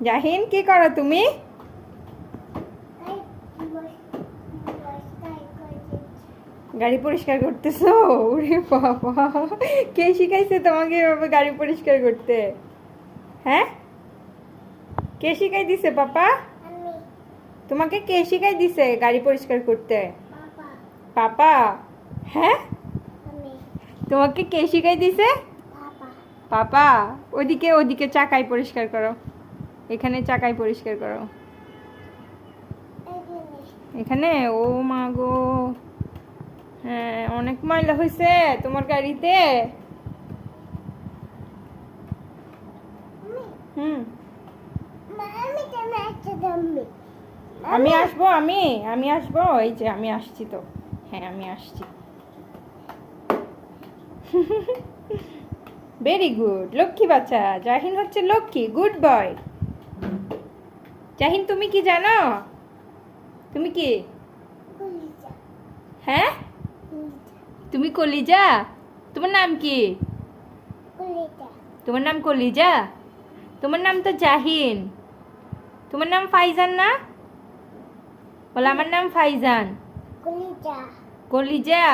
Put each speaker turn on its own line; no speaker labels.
জাহিন কি করো তুমি? গাড়ি পরিষ্কার করতেছো? ওরে বাবা, কে শিখাইছে তোমাকে এভাবে গাড়ি পরিষ্কার করতে? হ্যাঁ, কে শিখাই দিছে পাপা? তোমাকে কে শিখাই দিছে গাড়ি পরিষ্কার করতে? পাপা? হ্যাঁ, তোমাকে কে শিখাই দিছে? পাপা। ওদিকে ওদিকে চাকাই পরিষ্কার করো, এখানে চাকাই পরিষ্কার করো, এখানে। ও মা গো, হ্যাঁ অনেক ময়লা হয়েছে তোমার গাড়িতে। হুম, আমি আসবো, আমি আসবো, এই যে আমি আসছি তো। হ্যাঁ আমি আসছি। ভেরি গুড, লক্ষ্মী বাচ্চা। জাহিন হচ্ছে লক্ষ্মী, গুড বয়। জাহিন তুমি কি জানো? তুমি কি? হ্যাঁ, তুমি কলিজা। তোমার নাম কি? তোমার নাম কলিজা? তোমার নাম তো জাহিন। তোমার নাম ফাইজান না? বলে আমার নাম ফাইজান। কলিজা। কলিজা।